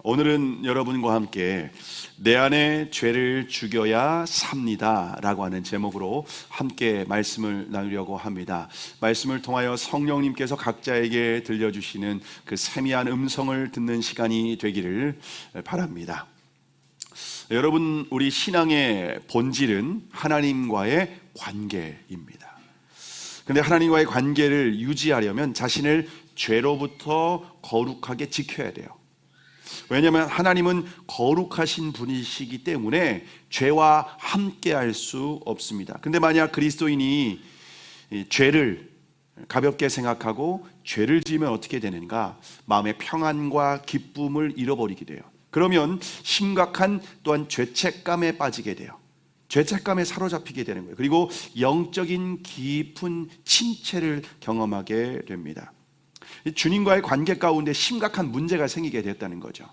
오늘은 여러분과 함께 내 안에 죄를 죽여야 삽니다 라고 하는 제목으로 함께 말씀을 나누려고 합니다. 말씀을 통하여 성령님께서 각자에게 들려주시는 그 세미한 음성을 듣는 시간이 되기를 바랍니다. 여러분, 우리 신앙의 본질은 하나님과의 관계입니다. 그런데 하나님과의 관계를 유지하려면 자신을 죄로부터 거룩하게 지켜야 돼요. 왜냐하면 하나님은 거룩하신 분이시기 때문에 죄와 함께 할 수 없습니다. 근데 만약 그리스도인이 죄를 가볍게 생각하고 죄를 지으면 어떻게 되는가? 마음의 평안과 기쁨을 잃어버리게 돼요. 그러면 심각한 또한 죄책감에 빠지게 돼요. 죄책감에 사로잡히게 되는 거예요. 그리고 영적인 깊은 침체를 경험하게 됩니다. 주님과의 관계 가운데 심각한 문제가 생기게 됐다는 거죠.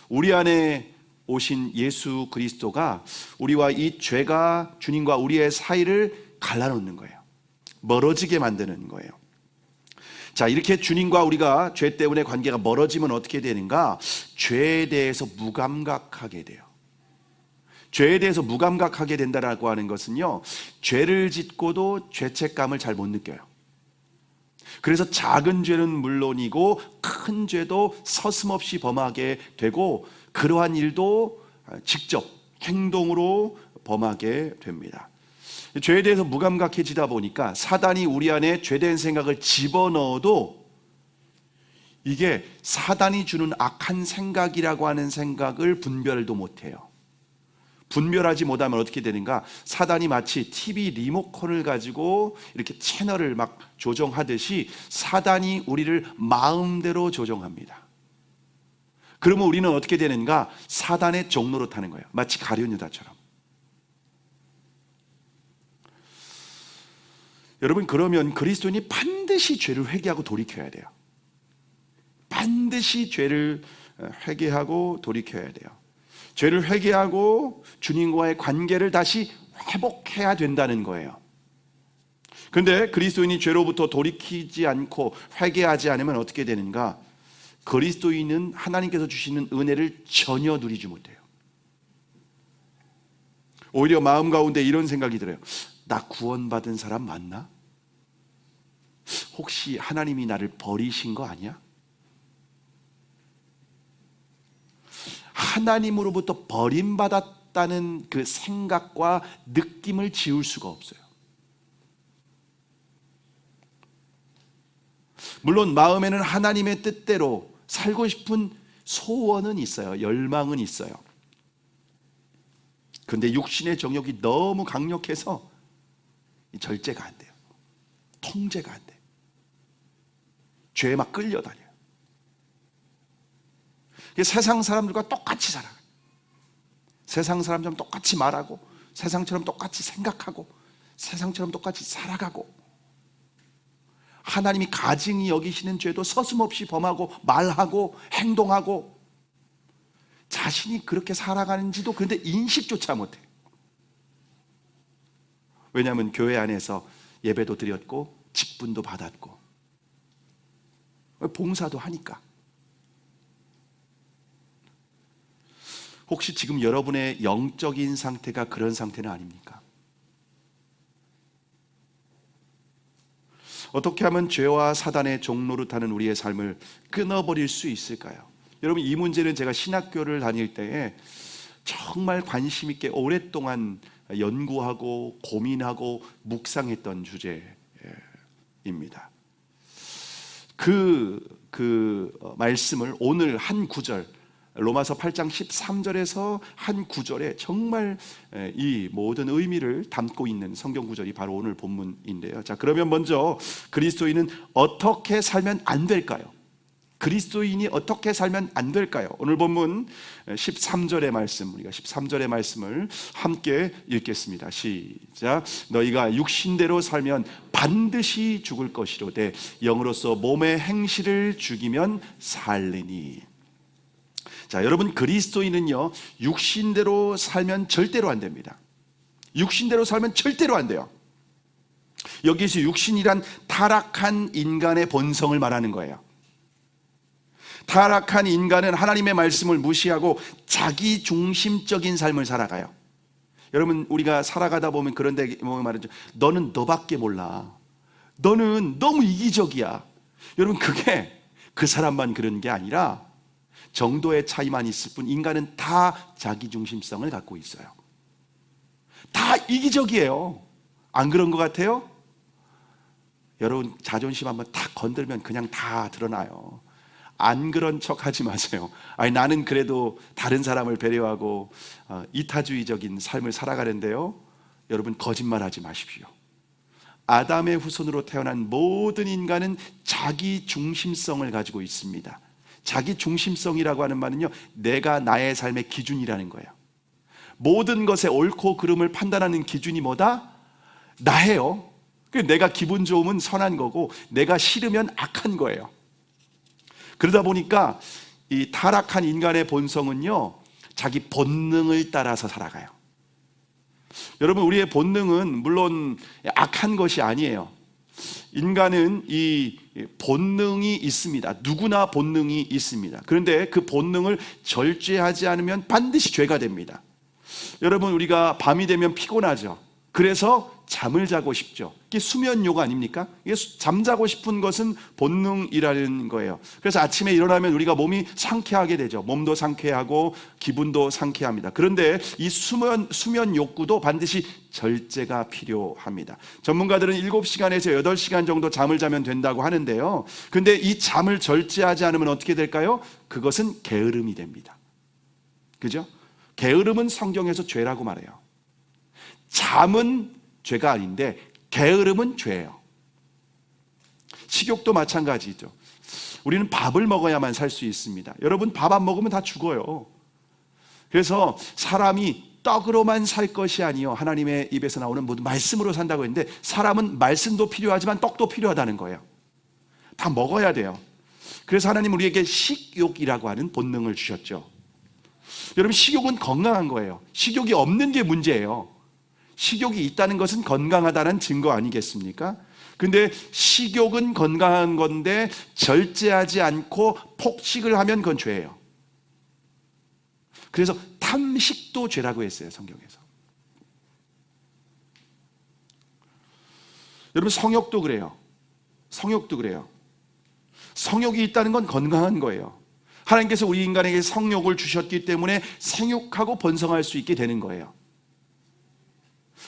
우리 안에 오신 예수 그리스도가 우리와 이 죄가 주님과 우리의 사이를 갈라놓는 거예요. 멀어지게 만드는 거예요. 자, 이렇게 주님과 우리가 죄 때문에 관계가 멀어지면 어떻게 되는가? 죄에 대해서 무감각하게 돼요. 죄에 대해서 무감각하게 된다라고 하는 것은요, 죄를 짓고도 죄책감을 잘 못 느껴요. 그래서 작은 죄는 물론이고 큰 죄도 서슴없이 범하게 되고 그러한 일도 직접 행동으로 범하게 됩니다. 죄에 대해서 무감각해지다 보니까 사단이 우리 안에 죄된 생각을 집어넣어도 이게 사단이 주는 악한 생각이라고 하는 생각을 분별도 못해요. 분별하지 못하면 어떻게 되는가? 사단이 마치 TV 리모컨을 가지고 이렇게 채널을 막 조정하듯이 사단이 우리를 마음대로 조정합니다. 그러면 우리는 어떻게 되는가? 사단의 종로로 타는 거예요. 마치 가룟유다처럼. 여러분, 그러면 그리스도인이 반드시 죄를 회개하고 돌이켜야 돼요. 반드시 죄를 회개하고 돌이켜야 돼요. 죄를 회개하고 주님과의 관계를 다시 회복해야 된다는 거예요. 그런데 그리스도인이 죄로부터 돌이키지 않고 회개하지 않으면 어떻게 되는가? 그리스도인은 하나님께서 주시는 은혜를 전혀 누리지 못해요. 오히려 마음 가운데 이런 생각이 들어요. 나 구원받은 사람 맞나? 혹시 하나님이 나를 버리신 거 아니야? 하나님으로부터 버림받았다는 그 생각과 느낌을 지울 수가 없어요. 물론 마음에는 하나님의 뜻대로 살고 싶은 소원은 있어요. 열망은 있어요. 그런데 육신의 정욕이 너무 강력해서 절제가 안 돼요. 통제가 안 돼요. 죄에 막 끌려다녀요. 세상 사람들과 똑같이 살아가요. 세상 사람처럼 똑같이 말하고 세상처럼 똑같이 생각하고 세상처럼 똑같이 살아가고 하나님이 가증히 여기시는 죄도 서슴없이 범하고 말하고 행동하고 자신이 그렇게 살아가는지도 그런데 인식조차 못해요. 왜냐하면 교회 안에서 예배도 드렸고 직분도 받았고 봉사도 하니까. 혹시 지금 여러분의 영적인 상태가 그런 상태는 아닙니까? 어떻게 하면 죄와 사단의 종노릇하는 우리의 삶을 끊어버릴 수 있을까요? 여러분, 이 문제는 제가 신학교를 다닐 때에 정말 관심 있게 오랫동안 연구하고 고민하고 묵상했던 주제입니다. 그 말씀을 오늘 한 구절, 로마서 8장 13절에서 한 구절에 정말 이 모든 의미를 담고 있는 성경 구절이 바로 오늘 본문인데요. 자, 그러면 먼저 그리스도인은 어떻게 살면 안 될까요? 그리스도인이 어떻게 살면 안 될까요? 오늘 본문 13절의 말씀, 우리가 13절의 말씀을 함께 읽겠습니다. 시작. 너희가 육신대로 살면 반드시 죽을 것이로되 영으로서 몸의 행실을 죽이면 살리니. 자, 여러분, 그리스도인은요, 육신대로 살면 절대로 안 됩니다. 육신대로 살면 절대로 안 돼요. 여기서 육신이란 타락한 인간의 본성을 말하는 거예요. 타락한 인간은 하나님의 말씀을 무시하고 자기 중심적인 삶을 살아가요. 여러분, 우리가 살아가다 보면 그런 데 보면 말이죠. 너는 너밖에 몰라. 너는 너무 이기적이야. 여러분, 그게 그 사람만 그런 게 아니라 정도의 차이만 있을 뿐 인간은 다 자기 중심성을 갖고 있어요. 다 이기적이에요. 안 그런 것 같아요? 여러분, 자존심 한번 딱 건들면 그냥 다 드러나요. 안 그런 척 하지 마세요. 아니, 나는 그래도 다른 사람을 배려하고 이타주의적인 삶을 살아가는데요. 여러분, 거짓말하지 마십시오. 아담의 후손으로 태어난 모든 인간은 자기 중심성을 가지고 있습니다. 자기 중심성이라고 하는 말은요, 내가 나의 삶의 기준이라는 거예요. 모든 것의 옳고 그름을 판단하는 기준이 뭐다? 나예요. 내가 기분 좋으면 선한 거고 내가 싫으면 악한 거예요. 그러다 보니까 이 타락한 인간의 본성은요, 자기 본능을 따라서 살아가요. 여러분, 우리의 본능은 물론 악한 것이 아니에요. 인간은 이 본능이 있습니다. 누구나 본능이 있습니다. 그런데 그 본능을 절제하지 않으면 반드시 죄가 됩니다. 여러분, 우리가 밤이 되면 피곤하죠. 그래서 잠을 자고 싶죠. 이게 수면요가 아닙니까? 이게 잠자고 싶은 것은 본능이라는 거예요. 그래서 아침에 일어나면 우리가 몸이 상쾌하게 되죠. 몸도 상쾌하고 기분도 상쾌합니다. 그런데 이 수면 욕구도 반드시 절제가 필요합니다. 전문가들은 7시간에서 8시간 정도 잠을 자면 된다고 하는데요. 근데 이 잠을 절제하지 않으면 어떻게 될까요? 그것은 게으름이 됩니다. 그죠? 게으름은 성경에서 죄라고 말해요. 잠은 죄가 아닌데 게으름은 죄예요. 식욕도 마찬가지죠. 우리는 밥을 먹어야만 살 수 있습니다. 여러분, 밥 안 먹으면 다 죽어요. 그래서 사람이 떡으로만 살 것이 아니요, 하나님의 입에서 나오는 모든 말씀으로 산다고 했는데, 사람은 말씀도 필요하지만 떡도 필요하다는 거예요. 다 먹어야 돼요. 그래서 하나님 우리에게 식욕이라고 하는 본능을 주셨죠. 여러분, 식욕은 건강한 거예요. 식욕이 없는 게 문제예요. 식욕이 있다는 것은 건강하다는 증거 아니겠습니까? 근데 식욕은 건강한 건데 절제하지 않고 폭식을 하면 그건 죄예요. 그래서 탐식도 죄라고 했어요, 성경에서. 여러분, 성욕도 그래요. 성욕도 그래요. 성욕이 있다는 건 건강한 거예요. 하나님께서 우리 인간에게 성욕을 주셨기 때문에 생육하고 번성할 수 있게 되는 거예요.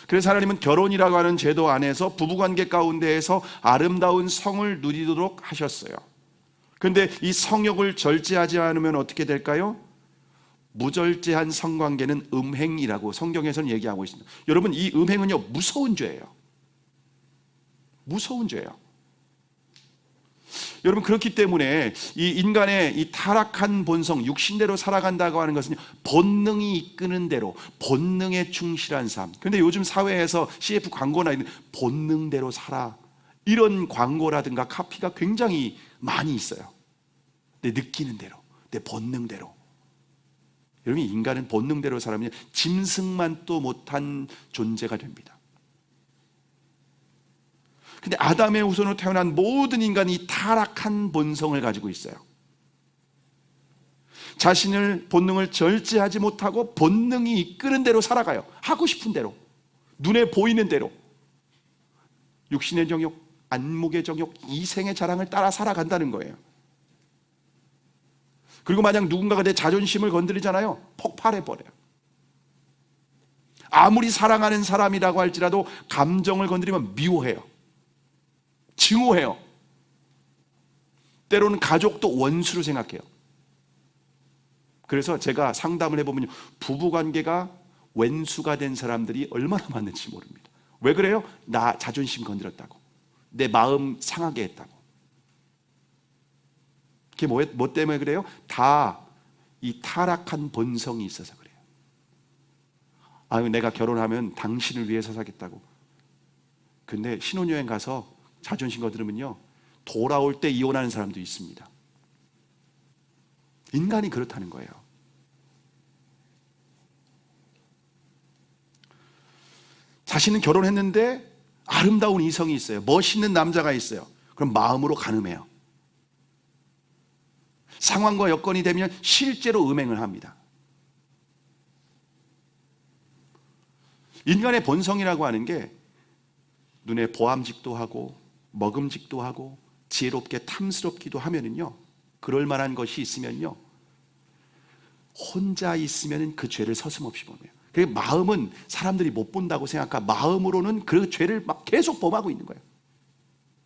그래서 하나님은 결혼이라고 하는 제도 안에서 부부관계 가운데에서 아름다운 성을 누리도록 하셨어요. 그런데 이 성욕을 절제하지 않으면 어떻게 될까요? 무절제한 성관계는 음행이라고 성경에서는 얘기하고 있습니다. 여러분, 이 음행은요, 무서운 죄예요. 무서운 죄예요. 여러분, 그렇기 때문에 이 인간의 이 타락한 본성, 육신대로 살아간다고 하는 것은 본능이 이끄는 대로 본능에 충실한 삶. 그런데 요즘 사회에서 CF 광고나 있는 본능대로 살아, 이런 광고라든가 카피가 굉장히 많이 있어요. 내 느끼는 대로, 내 본능대로. 여러분, 인간은 본능대로 살면 짐승만 또 못한 존재가 됩니다. 근데 아담의 후손으로 태어난 모든 인간이 타락한 본성을 가지고 있어요. 자신을 본능을 절제하지 못하고 본능이 이끄는 대로 살아가요. 하고 싶은 대로, 눈에 보이는 대로. 육신의 정욕, 안목의 정욕, 이생의 자랑을 따라 살아간다는 거예요. 그리고 만약 누군가가 내 자존심을 건드리잖아요, 폭발해버려요. 아무리 사랑하는 사람이라고 할지라도 감정을 건드리면 미워해요. 증오해요. 때로는 가족도 원수로 생각해요. 그래서 제가 상담을 해보면 부부관계가 왼수가 된 사람들이 얼마나 많은지 모릅니다. 왜 그래요? 나 자존심 건드렸다고, 내 마음 상하게 했다고. 그게 뭐 때문에 그래요? 다 이 타락한 본성이 있어서 그래요. 아유, 내가 결혼하면 당신을 위해서 살겠다고. 근데 신혼여행 가서 자존심 거들으면요, 돌아올 때 이혼하는 사람도 있습니다. 인간이 그렇다는 거예요. 자신은 결혼했는데 아름다운 이성이 있어요. 멋있는 남자가 있어요. 그럼 마음으로 간음해요. 상황과 여건이 되면 실제로 음행을 합니다. 인간의 본성이라고 하는 게 눈에 보암직도 하고 먹음직도 하고 지혜롭게 탐스럽기도 하면은요, 그럴 만한 것이 있으면요, 혼자 있으면 그 죄를 서슴없이 범해요. 그 마음은 사람들이 못 본다고 생각하고 마음으로는 그 죄를 막 계속 범하고 있는 거예요.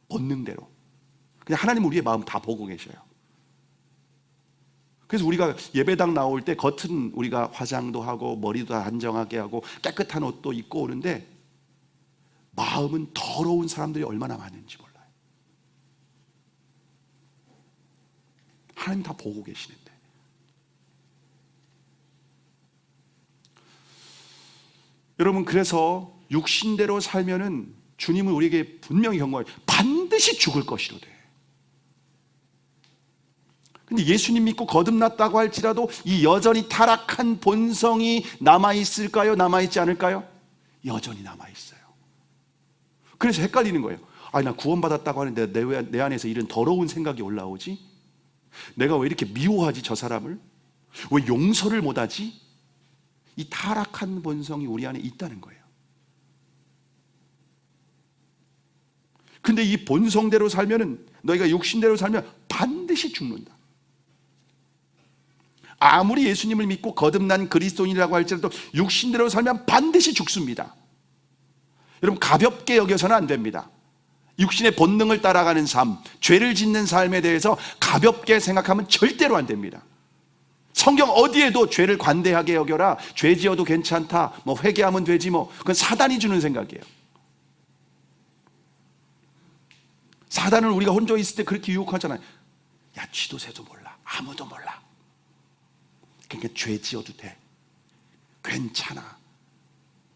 본능대로. 그냥 하나님 우리의 마음 다 보고 계셔요. 그래서 우리가 예배당 나올 때 겉은 우리가 화장도 하고 머리도 단정하게 하고 깨끗한 옷도 입고 오는데 마음은 더러운 사람들이 얼마나 많은지 몰라요. 하나님 다 보고 계시는데. 여러분, 그래서 육신대로 살면은 주님은 우리에게 분명히 경고해요. 반드시 죽을 것이로되. 근데 예수님 믿고 거듭났다고 할지라도 이 여전히 타락한 본성이 남아있을까요? 남아있지 않을까요? 여전히 남아있어요. 그래서 헷갈리는 거예요. 아니, 나 구원받았다고 하는데 내 안에서 이런 더러운 생각이 올라오지? 내가 왜 이렇게 미워하지, 저 사람을? 왜 용서를 못하지? 이 타락한 본성이 우리 안에 있다는 거예요. 근데 이 본성대로 살면은, 너희가 육신대로 살면 반드시 죽는다. 아무리 예수님을 믿고 거듭난 그리스도인이라고 할지라도 육신대로 살면 반드시 죽습니다. 여러분, 가볍게 여겨서는 안 됩니다. 육신의 본능을 따라가는 삶, 죄를 짓는 삶에 대해서 가볍게 생각하면 절대로 안 됩니다. 성경 어디에도 죄를 관대하게 여겨라, 죄 지어도 괜찮다, 뭐 회개하면 되지, 뭐 그건 사단이 주는 생각이에요. 사단은 우리가 혼자 있을 때 그렇게 유혹하잖아요. 야, 쥐도 새도 몰라, 아무도 몰라, 그러니까 죄 지어도 돼, 괜찮아,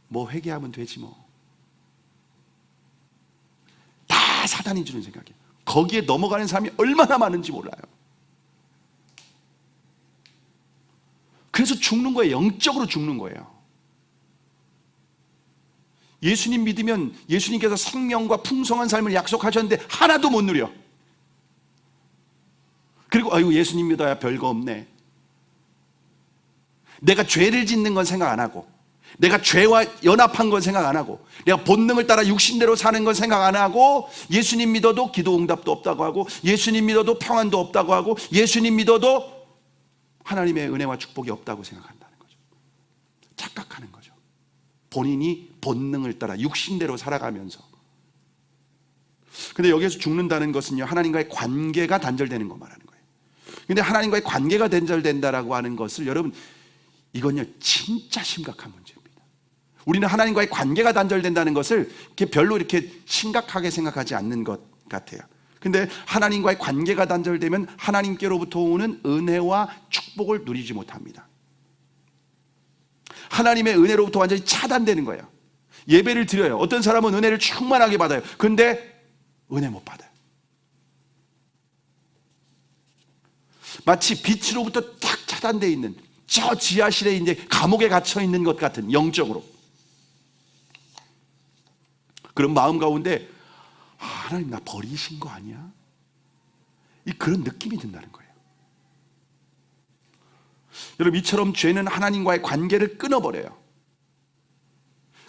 뭐 회개하면 되지, 뭐. 다 사단이 주는 생각이에요. 거기에 넘어가는 사람이 얼마나 많은지 몰라요. 그래서 죽는 거예요. 영적으로 죽는 거예요. 예수님 믿으면 예수님께서 생명과 풍성한 삶을 약속하셨는데 하나도 못 누려. 그리고 아이고, 예수님 믿어야 별거 없네. 내가 죄를 짓는 건 생각 안 하고, 내가 죄와 연합한 건 생각 안 하고, 내가 본능을 따라 육신대로 사는 건 생각 안 하고, 예수님 믿어도 기도 응답도 없다고 하고, 예수님 믿어도 평안도 없다고 하고, 예수님 믿어도 하나님의 은혜와 축복이 없다고 생각한다는 거죠. 착각하는 거죠. 본인이 본능을 따라 육신대로 살아가면서. 근데 여기에서 죽는다는 것은요, 하나님과의 관계가 단절되는 거 말하는 거예요. 근데 하나님과의 관계가 단절된다라고 하는 것을, 여러분, 이건요 진짜 심각한 문제입니다. 우리는 하나님과의 관계가 단절된다는 것을 별로 이렇게 심각하게 생각하지 않는 것 같아요. 근데 하나님과의 관계가 단절되면 하나님께로부터 오는 은혜와 축복을 누리지 못합니다. 하나님의 은혜로부터 완전히 차단되는 거예요. 예배를 드려요. 어떤 사람은 은혜를 충만하게 받아요. 근데 은혜 못 받아요. 마치 빛으로부터 딱 차단되어 있는 저 지하실에 이제 감옥에 갇혀 있는 것 같은, 영적으로 그런 마음 가운데 하나님 나 버리신 거 아니야? 그런 느낌이 든다는 거예요. 여러분, 이처럼 죄는 하나님과의 관계를 끊어버려요.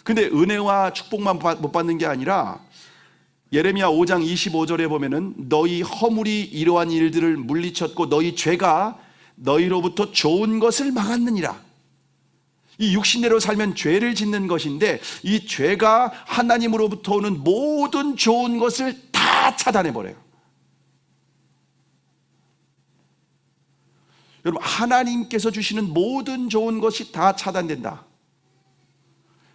근데 은혜와 축복만 못 받는 게 아니라 예레미야 5장 25절에 보면은 너희 허물이 이러한 일들을 물리쳤고 너희 죄가 너희로부터 좋은 것을 막았느니라. 이 육신대로 살면 죄를 짓는 것인데 이 죄가 하나님으로부터 오는 모든 좋은 것을 다 차단해버려요. 여러분, 하나님께서 주시는 모든 좋은 것이 다 차단된다.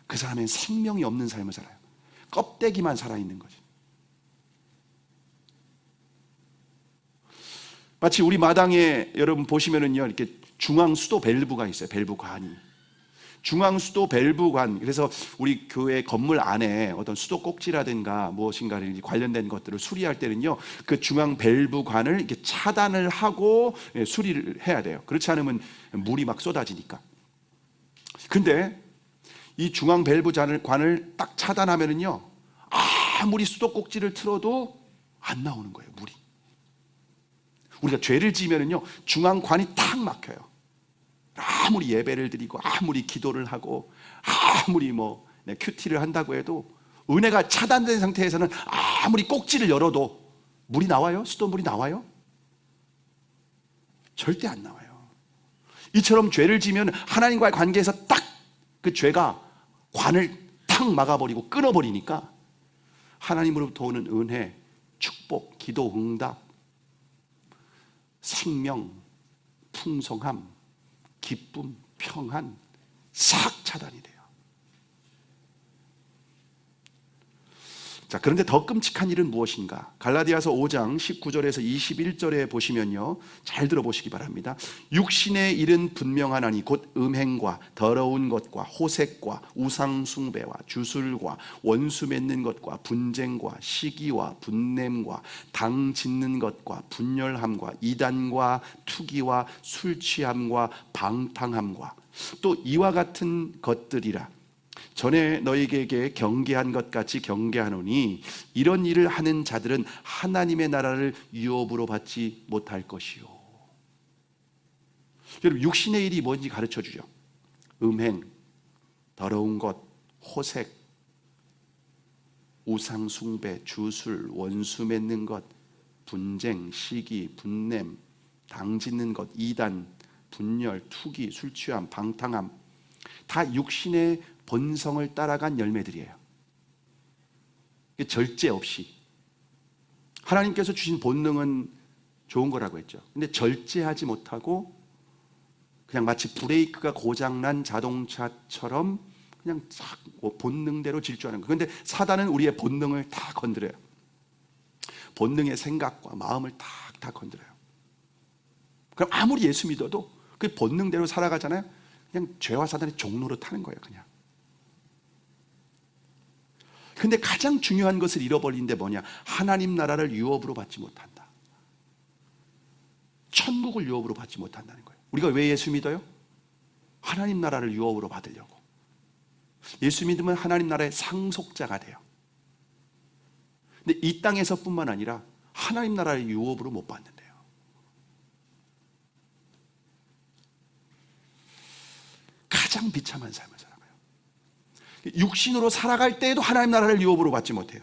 그 사람은 생명이 없는 삶을 살아요. 껍데기만 살아있는 거죠. 마치 우리 마당에 여러분 보시면은요, 이렇게 중앙 수도 밸브가 있어요. 밸브관이. 중앙 수도 밸브관. 그래서 우리 교회 건물 안에 어떤 수도 꼭지라든가 무엇인가를 관련된 것들을 수리할 때는요, 그 중앙 밸브관을 이렇게 차단을 하고 수리를 해야 돼요. 그렇지 않으면 물이 막 쏟아지니까. 근데 이 중앙 밸브관을 딱 차단하면은요, 아무리 수도 꼭지를 틀어도 안 나오는 거예요, 물이. 우리가 죄를 지으면은요, 중앙관이 탁 막혀요. 아무리 예배를 드리고 아무리 기도를 하고 아무리 큐티를 한다고 해도 은혜가 차단된 상태에서는 아무리 꼭지를 열어도 물이 나와요? 수돗물이 나와요? 절대 안 나와요. 이처럼 죄를 지면 하나님과의 관계에서 딱 그 죄가 관을 탁 막아버리고 끊어버리니까 하나님으로부터 오는 은혜, 축복, 기도 응답, 생명, 풍성함, 기쁨, 평안 싹 차단이 돼요. 자, 그런데 더 끔찍한 일은 무엇인가? 갈라디아서 5장 19절에서 21절에 보시면요, 잘 들어보시기 바랍니다. 육신의 일은 분명하나니 곧 음행과 더러운 것과 호색과 우상 숭배와 주술과 원수 맺는 것과 분쟁과 시기와 분냄과 당 짓는 것과 분열함과 이단과 투기와 술 취함과 방탕함과 또 이와 같은 것들이라. 전에 너희에게 경계한 것 같이 경계하노니 이런 일을 하는 자들은 하나님의 나라를 유업으로 받지 못할 것이요. 여러분, 육신의 일이 뭔지 가르쳐 주죠. 음행, 더러운 것, 호색, 우상 숭배, 주술, 원수 맺는 것, 분쟁, 시기, 분냄, 당 짓는 것, 이단, 분열, 투기, 술 취함, 방탕함, 다 육신의 본성을 따라간 열매들이에요. 절제 없이. 하나님께서 주신 본능은 좋은 거라고 했죠. 근데 절제하지 못하고 그냥 마치 브레이크가 고장난 자동차처럼 그냥 싹 본능대로 질주하는 거예요. 그런데 사단은 우리의 본능을 다 건드려요. 본능의 생각과 마음을 다 건드려요. 그럼 아무리 예수 믿어도 그 본능대로 살아가잖아요. 그냥 죄와 사단의 종로로 타는 거예요, 그냥. 근데 가장 중요한 것을 잃어버린데 뭐냐? 하나님 나라를 유업으로 받지 못한다. 천국을 유업으로 받지 못한다는 거예요. 우리가 왜 예수 믿어요? 하나님 나라를 유업으로 받으려고. 예수 믿으면 하나님 나라의 상속자가 돼요. 근데 이 땅에서뿐만 아니라 하나님 나라의 유업으로 못 받는데요. 가장 비참한 삶을 살아가요. 육신으로 살아갈 때에도 하나님 나라를 유업으로 받지 못해요.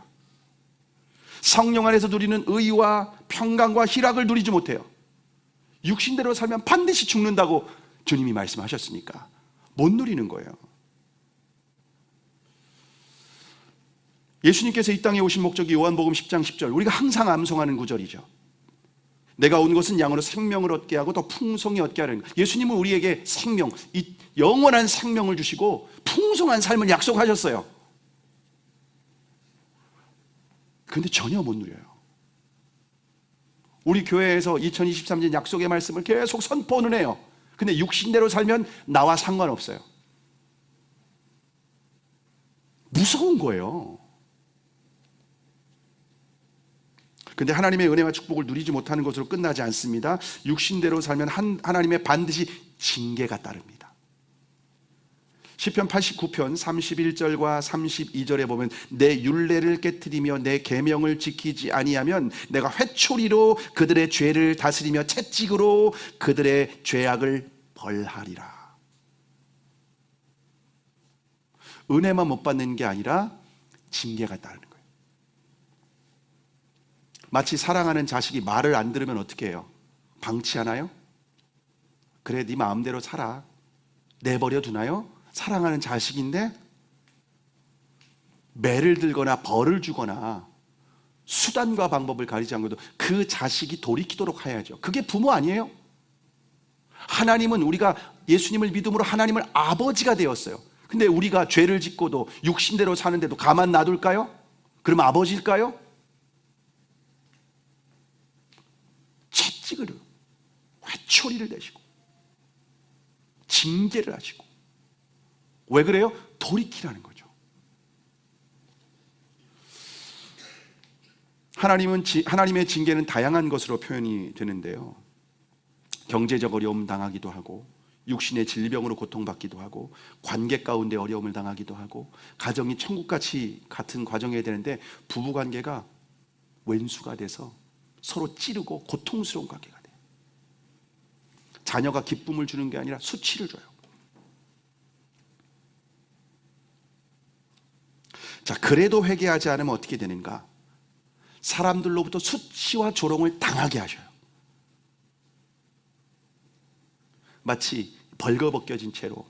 성령 안에서 누리는 의와 평강과 희락을 누리지 못해요. 육신대로 살면 반드시 죽는다고 주님이 말씀하셨으니까 못 누리는 거예요. 예수님께서 이 땅에 오신 목적이 요한복음 10장 10절, 우리가 항상 암송하는 구절이죠. 내가 온 것은 양으로 생명을 얻게 하고 더 풍성히 얻게 하는 것. 예수님은 우리에게 생명, 이 영원한 생명을 주시고 풍성한 삶을 약속하셨어요. 그런데 전혀 못 누려요. 우리 교회에서 2023년 약속의 말씀을 계속 선포는 해요. 근데 육신대로 살면 나와 상관없어요. 무서운 거예요. 근데 하나님의 은혜와 축복을 누리지 못하는 것으로 끝나지 않습니다. 육신대로 살면 하나님의 반드시 징계가 따릅니다. 시편 89편 31절과 32절에 보면 내 율례를 깨트리며 내 계명을 지키지 아니하면 내가 회초리로 그들의 죄를 다스리며 채찍으로 그들의 죄악을 벌하리라. 은혜만 못 받는 게 아니라 징계가 따르는 거예요. 마치 사랑하는 자식이 말을 안 들으면 어떻게 해요? 방치하나요? 그래, 네 마음대로 살아. 내버려 두나요? 사랑하는 자식인데 매를 들거나 벌을 주거나 수단과 방법을 가리지 않고도 그 자식이 돌이키도록 해야죠. 그게 부모 아니에요? 하나님은 우리가 예수님을 믿음으로 하나님을 아버지가 되었어요. 근데 우리가 죄를 짓고도 육신대로 사는데도 가만 놔둘까요? 그럼 아버지일까요? 채찍을, 회초리를 내시고 징계를 하시고. 왜 그래요? 돌이키라는 거죠. 하나님의 징계는 다양한 것으로 표현이 되는데요. 경제적 어려움 당하기도 하고, 육신의 질병으로 고통받기도 하고, 관계 가운데 어려움을 당하기도 하고, 가정이 천국같이 같은 과정이 되는데 부부관계가 왼수가 돼서 서로 찌르고 고통스러운 관계가 돼요. 자녀가 기쁨을 주는 게 아니라 수치를 줘요. 자, 그래도 회개하지 않으면 어떻게 되는가? 사람들로부터 수치와 조롱을 당하게 하셔요. 마치 벌거벗겨진 채로.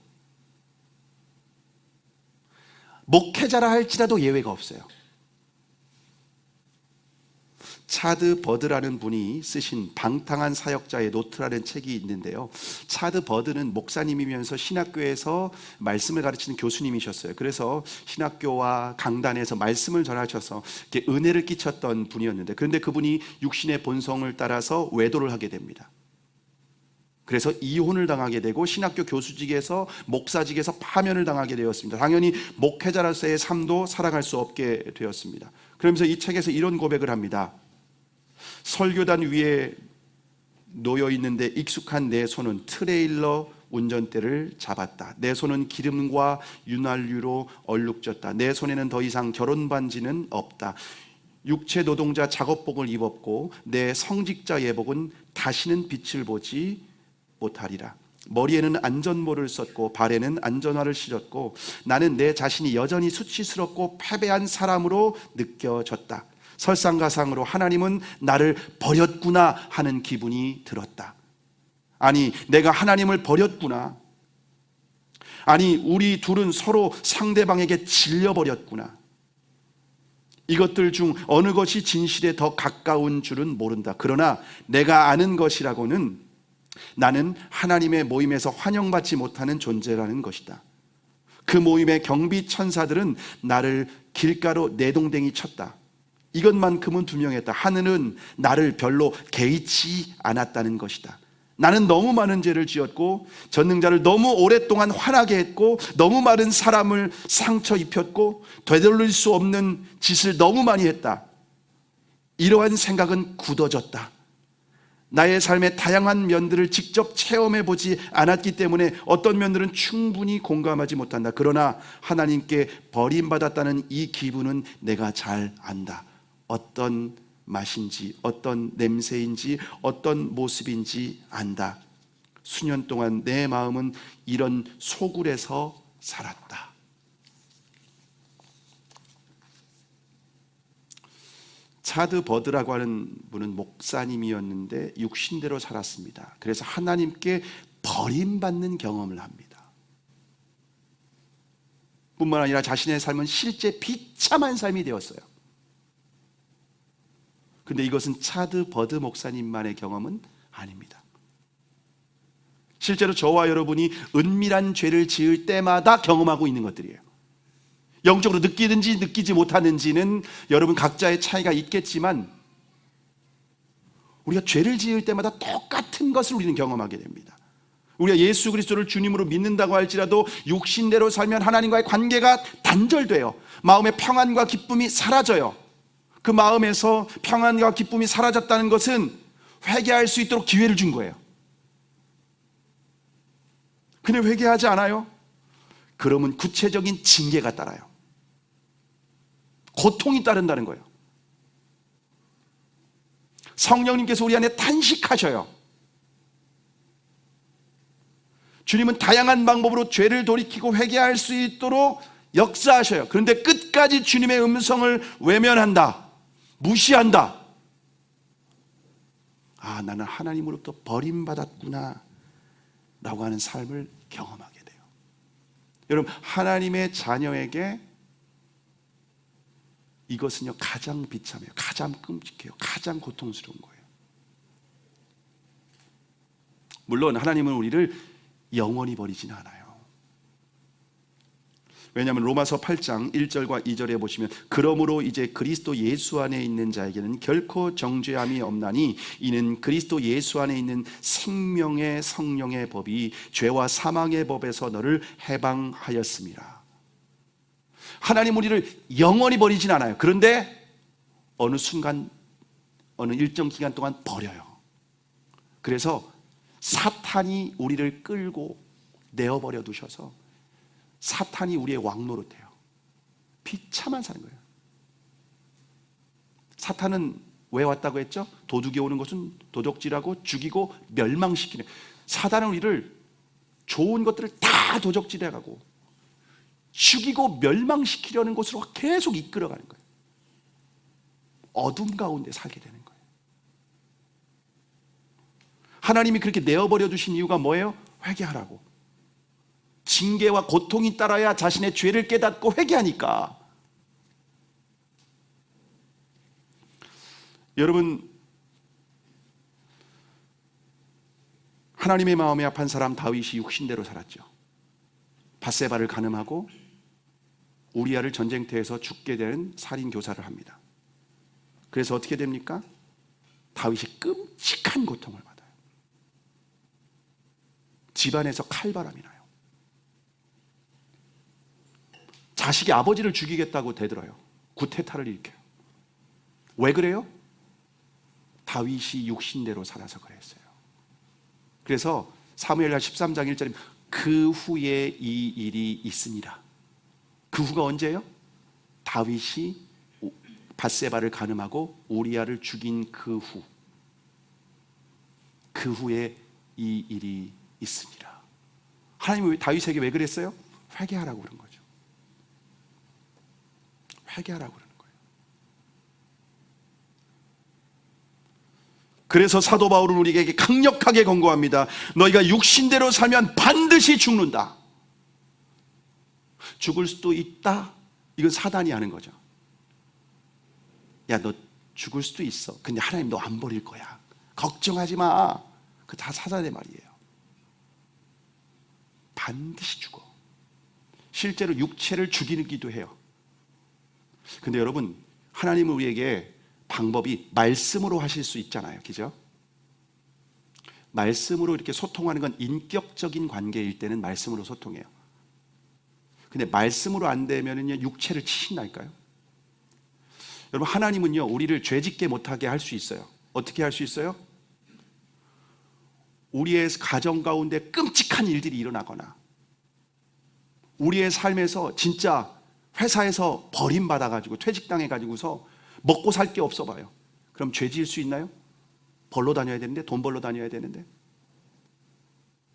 목회자라 할지라도 예외가 없어요. 차드 버드라는 분이 쓰신 방탕한 사역자의 노트라는 책이 있는데요, 차드 버드는 목사님이면서 신학교에서 말씀을 가르치는 교수님이셨어요. 그래서 신학교와 강단에서 말씀을 전하셔서 이렇게 은혜를 끼쳤던 분이었는데, 그런데 그분이 육신의 본성을 따라서 외도를 하게 됩니다. 그래서 이혼을 당하게 되고 신학교 교수직에서 목사직에서 파면을 당하게 되었습니다. 당연히 목회자로서의 삶도 살아갈 수 없게 되었습니다. 그러면서 이 책에서 이런 고백을 합니다. 설교단 위에 놓여 있는데 익숙한 내 손은 트레일러 운전대를 잡았다. 내 손은 기름과 윤활유로 얼룩졌다. 내 손에는 더 이상 결혼 반지는 없다. 육체 노동자 작업복을 입었고 내 성직자 예복은 다시는 빛을 보지 못하리라. 머리에는 안전모를 썼고 발에는 안전화를 신었고 나는 내 자신이 여전히 수치스럽고 패배한 사람으로 느껴졌다. 설상가상으로 하나님은 나를 버렸구나 하는 기분이 들었다. 아니, 내가 하나님을 버렸구나. 아니, 우리 둘은 서로 상대방에게 질려버렸구나. 이것들 중 어느 것이 진실에 더 가까운 줄은 모른다. 그러나 내가 아는 것이라고는 나는 하나님의 모임에서 환영받지 못하는 존재라는 것이다. 그 모임의 경비 천사들은 나를 길가로 내동댕이 쳤다. 이것만큼은 분명했다. 하늘은 나를 별로 개의치 않았다는 것이다. 나는 너무 많은 죄를 지었고 전능자를 너무 오랫동안 화나게 했고 너무 많은 사람을 상처 입혔고 되돌릴 수 없는 짓을 너무 많이 했다. 이러한 생각은 굳어졌다. 나의 삶의 다양한 면들을 직접 체험해 보지 않았기 때문에 어떤 면들은 충분히 공감하지 못한다. 그러나 하나님께 버림받았다는 이 기분은 내가 잘 안다. 어떤 맛인지, 어떤 냄새인지, 어떤 모습인지 안다. 수년 동안 내 마음은 이런 소굴에서 살았다. 차드 버드라고 하는 분은 목사님이었는데 육신대로 살았습니다. 그래서 하나님께 버림받는 경험을 합니다. 뿐만 아니라 자신의 삶은 실제 비참한 삶이 되었어요. 근데 이것은 차드 버드 목사님만의 경험은 아닙니다. 실제로 저와 여러분이 은밀한 죄를 지을 때마다 경험하고 있는 것들이에요. 영적으로 느끼든지 느끼지 못하는지는 여러분 각자의 차이가 있겠지만 우리가 죄를 지을 때마다 똑같은 것을 우리는 경험하게 됩니다. 우리가 예수 그리스도를 주님으로 믿는다고 할지라도 육신대로 살면 하나님과의 관계가 단절돼요. 마음의 평안과 기쁨이 사라져요. 그 마음에서 평안과 기쁨이 사라졌다는 것은 회개할 수 있도록 기회를 준 거예요. 근데 회개하지 않아요? 그러면 구체적인 징계가 따라요. 고통이 따른다는 거예요. 성령님께서 우리 안에 탄식하셔요. 주님은 다양한 방법으로 죄를 돌이키고 회개할 수 있도록 역사하셔요. 그런데 끝까지 주님의 음성을 외면한다, 무시한다. 아, 나는 하나님으로부터 버림받았구나 라고 하는 삶을 경험하게 돼요. 여러분, 하나님의 자녀에게 이것은요 가장 비참해요. 가장 끔찍해요. 가장 고통스러운 거예요. 물론 하나님은 우리를 영원히 버리지는 않아요. 왜냐하면 로마서 8장 1절과 2절에 보시면 그러므로 이제 그리스도 예수 안에 있는 자에게는 결코 정죄함이 없나니 이는 그리스도 예수 안에 있는 생명의 성령의 법이 죄와 사망의 법에서 너를 해방하였습니다. 하나님 우리를 영원히 버리진 않아요. 그런데 어느 순간 어느 일정 기간 동안 버려요. 그래서 사탄이 우리를 끌고 내어버려 두셔서 사탄이 우리의 왕노릇해요. 비참한 사는 거예요. 사탄은 왜 왔다고 했죠? 도둑이 오는 것은 도적질하고 죽이고 멸망시키는. 사단은 우리를 좋은 것들을 다 도적질해가고 죽이고 멸망시키려는 곳으로 계속 이끌어가는 거예요. 어둠 가운데 살게 되는 거예요. 하나님이 그렇게 내어버려 주신 이유가 뭐예요? 회개하라고. 징계와 고통이 따라야 자신의 죄를 깨닫고 회개하니까. 여러분, 하나님의 마음에 합한 사람 다윗이 육신대로 살았죠. 밧세바를 간음하고 우리아를 전쟁터에서 죽게 된 살인 교사를 합니다. 그래서 어떻게 됩니까? 다윗이 끔찍한 고통을 받아요. 집안에서 칼바람이 나요. 자식이 아버지를 죽이겠다고 대들어요. 구테타를 일으켜요. 왜 그래요? 다윗이 육신대로 살아서 그랬어요. 그래서 사무엘하 13장 1절에 그 후에 이 일이 있으니라. 그 후가 언제예요? 다윗이 밧세바를 간음하고 우리아를 죽인 그 후. 그 후에 이 일이 있으니라. 하나님은 다윗에게 왜 그랬어요? 회개하라고 그런 거죠. 회개하라고 그러는 거예요. 그래서 사도 바울은 우리에게 강력하게 권고합니다. 너희가 육신대로 살면 반드시 죽는다. 죽을 수도 있다. 이건 사단이 하는 거죠. 야, 너 죽을 수도 있어. 근데 하나님 너 안 버릴 거야. 걱정하지 마. 그 다 사단의 말이에요. 반드시 죽어. 실제로 육체를 죽이기도 해요. 근데 여러분, 하나님은 우리에게 방법이 말씀으로 하실 수 있잖아요. 그죠? 말씀으로 이렇게 소통하는 건 인격적인 관계일 때는 말씀으로 소통해요. 근데 말씀으로 안 되면은요, 육체를 치신다니까요. 여러분, 하나님은요, 우리를 죄짓게 못하게 할 수 있어요. 어떻게 할 수 있어요? 우리의 가정 가운데 끔찍한 일들이 일어나거나, 우리의 삶에서 진짜 회사에서 버림받아가지고 퇴직당해가지고서 먹고 살 게 없어 봐요. 그럼 죄 지을 수 있나요? 벌러 다녀야 되는데, 돈 벌러 다녀야 되는데.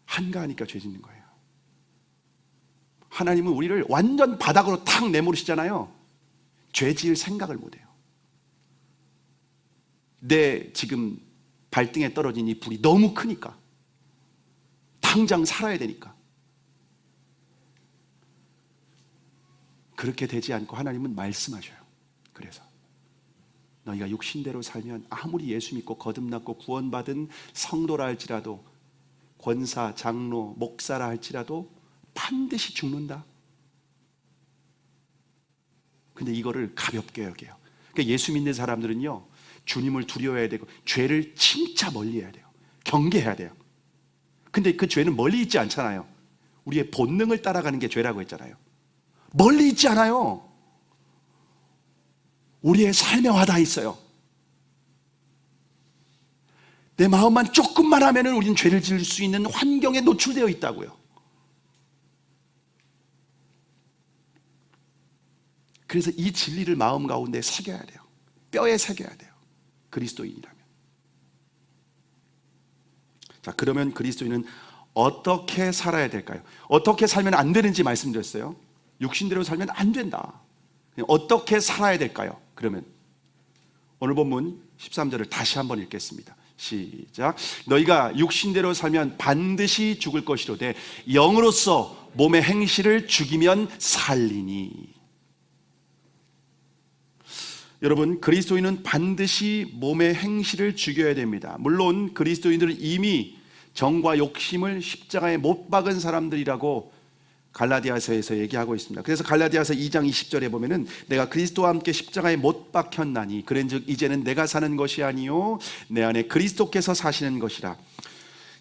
한가하니까 죄 짓는 거예요. 하나님은 우리를 완전 바닥으로 탁 내모르시잖아요. 죄 지을 생각을 못해요. 내 지금 발등에 떨어진 이 불이 너무 크니까, 당장 살아야 되니까. 그렇게 되지 않고 하나님은 말씀하셔요. 그래서 너희가 육신대로 살면 아무리 예수 믿고 거듭났고 구원받은 성도라 할지라도, 권사, 장로, 목사라 할지라도 반드시 죽는다. 근데 이거를 가볍게 여겨요. 그러니까 예수 믿는 사람들은요, 주님을 두려워해야 되고 죄를 진짜 멀리해야 돼요. 경계해야 돼요. 근데 그 죄는 멀리 있지 않잖아요. 우리의 본능을 따라가는 게 죄라고 했잖아요. 멀리 있지 않아요. 우리의 삶에 와닿아 있어요. 내 마음만 조금만 하면은 우리는 죄를 지을 수 있는 환경에 노출되어 있다고요. 그래서 이 진리를 마음 가운데 새겨야 돼요. 뼈에 새겨야 돼요. 그리스도인이라면. 자, 그러면 그리스도인은 어떻게 살아야 될까요? 어떻게 살면 안 되는지 말씀드렸어요. 육신대로 살면 안 된다. 어떻게 살아야 될까요? 그러면 오늘 본문 13절을 다시 한번 읽겠습니다. 시작. 너희가 육신대로 살면 반드시 죽을 것이로되 영으로서 몸의 행실을 죽이면 살리니. 여러분, 그리스도인은 반드시 몸의 행실을 죽여야 됩니다. 물론 그리스도인들은 이미 정과 욕심을 십자가에 못 박은 사람들이라고 갈라디아서에서 얘기하고 있습니다. 그래서 갈라디아서 2장 20절에 보면은 내가 그리스도와 함께 십자가에 못 박혔나니 그런즉 이제는 내가 사는 것이 아니요 내 안에 그리스도께서 사시는 것이라.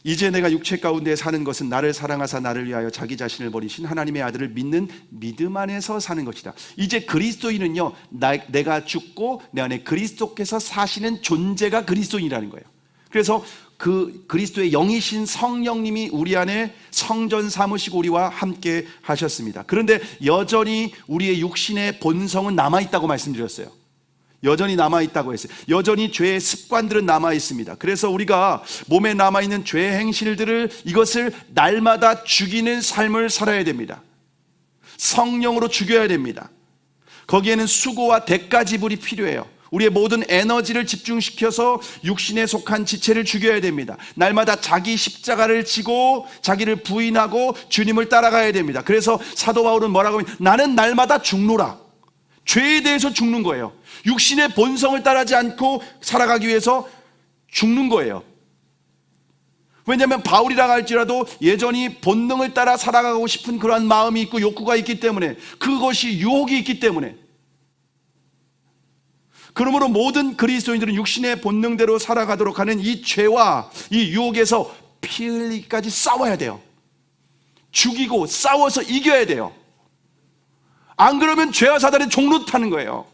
이제 내가 육체 가운데 사는 것은 나를 사랑하사 나를 위하여 자기 자신을 버리신 하나님의 아들을 믿는 믿음 안에서 사는 것이다. 이제 그리스도인은요, 내가 죽고 내 안에 그리스도께서 사시는 존재가 그리스도인이라는 거예요. 그래서 그 그리스도의 영이신 성령님이 우리 안에 성전 삼으시고 우리와 함께 하셨습니다. 그런데 여전히 우리의 육신의 본성은 남아있다고 말씀드렸어요. 여전히 남아있다고 했어요. 여전히 죄의 습관들은 남아있습니다. 그래서 우리가 몸에 남아있는 죄의 행실들을, 이것을 날마다 죽이는 삶을 살아야 됩니다. 성령으로 죽여야 됩니다. 거기에는 수고와 대가 지불이 필요해요. 우리의 모든 에너지를 집중시켜서 육신에 속한 지체를 죽여야 됩니다. 날마다 자기 십자가를 지고 자기를 부인하고 주님을 따라가야 됩니다. 그래서 사도 바울은 뭐라고 하면, 나는 날마다 죽노라. 죄에 대해서 죽는 거예요. 육신의 본성을 따르지 않고 살아가기 위해서 죽는 거예요. 왜냐하면 바울이라 할지라도 여전히 본능을 따라 살아가고 싶은 그러한 마음이 있고 욕구가 있기 때문에, 그것이 유혹이 있기 때문에, 그러므로 모든 그리스도인들은 육신의 본능대로 살아가도록 하는 이 죄와 이 유혹에서 피 흘리기까지 싸워야 돼요. 죽이고 싸워서 이겨야 돼요. 안 그러면 죄와 사단의 종로 타는 거예요.